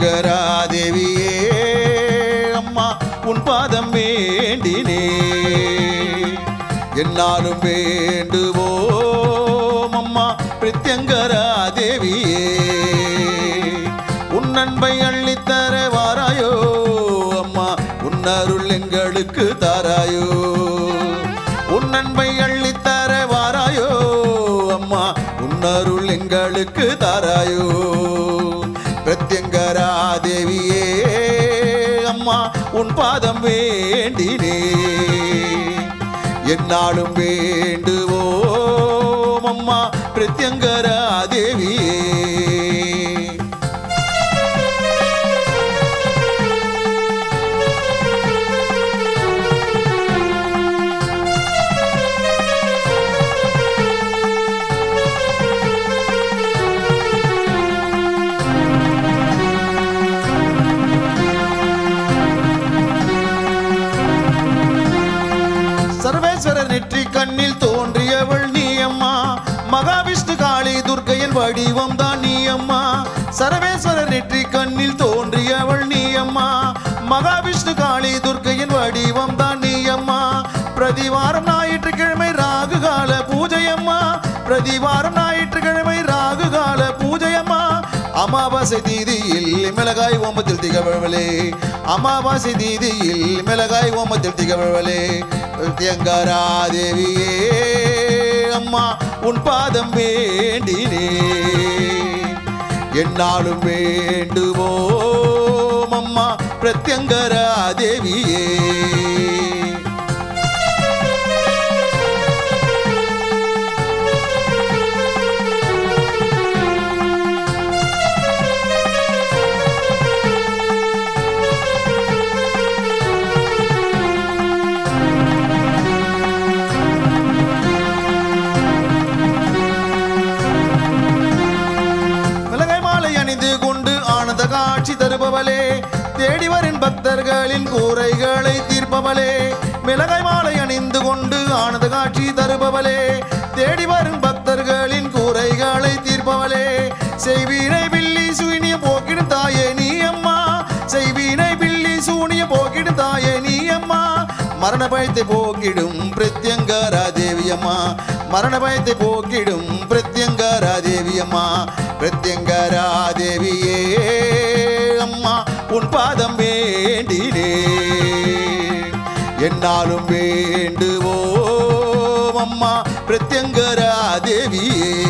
பிரத்யங்கரா தேவியே அம்மா உன் பாதம் வேண்டினே என்னாலும் வேண்டுவோம் அம்மா பிரத்யங்கரா தேவியே உன் அன்பை அள்ளித்தர வாராயோ அம்மா உன் அருள் எங்களுக்கு தாராயோ உன் அன்பை அள்ளித்தர வாராயோ அம்மா உன் அருள் எங்களுக்கு தாராயோ பிரத்யங்கரா தேவியே அம்மா உன் பாதம் வேண்டினே என்னாலும் வேண்டுவோம் அம்மா பிரத்யங்கரா தேவியே சர்வேஸ்வரர் நெற்றி கண்ணில் தோன்றியவள் நீ அம்மா மகாவிஷ்ணு காளி துர்க்கையின் வடிவம் தான் நீ அம்மா சர்வேஸ்வரர் நெற்றி கண்ணில் தோன்றியவள் நீ அம்மா மகாவிஷ்ணு காளி துர்க்கையின் வடிவம் தான் நீ அம்மா பிரதிவாரம் ஞாயிற்றுக்கிழமை ராகுகால பூஜையம்மா பிரதிவாரம் ஞாயிற்றுக்கிழமை ராகுகால பூஜையம்மா அமாவாசை தீதியில் மிளகாய் ஓமத்தில் திகழ்வளே அமாவாசை தீதியில் மிளகாய் ஓமத்தில் திகழ்வளே பிரத்யங்கரா தேவியே அம்மா உன் பாதம் வேண்டினே என்னாலும் வேண்டுவோம் அம்மா பிரத்யங்கரா தேவியே காட்சி தருபவளே தேடி வரும் பக்தர்களின் கூரைகளை தீர்ப்பவளே மிளகாய் மாலை அணிந்து கொண்டு ஆனந்த காட்சி தருபவளே தேடி வரும் பக்தர்களின் கூரைகளை தீர்ப்பவளே செய்வீனை பில்லி சூனிய போக்கிடும் தாயே நீ அம்மா செய்வீனை பில்லி சூனிய போக்கிடும் தாயே நீ அம்மா மரண பயத்தை போக்கிடும் பிரத்யங்கரா தேவியம்மா மரண பயத்தை போக்கிடும் பிரத்யங்கரா தேவியம்மா பிரத்யங்கரா தேவியே அம்மா உன் பாதம் வேண்டினே என்னாலும் வேண்டுவோம் அம்மா பிரத்யங்கரா தேவியே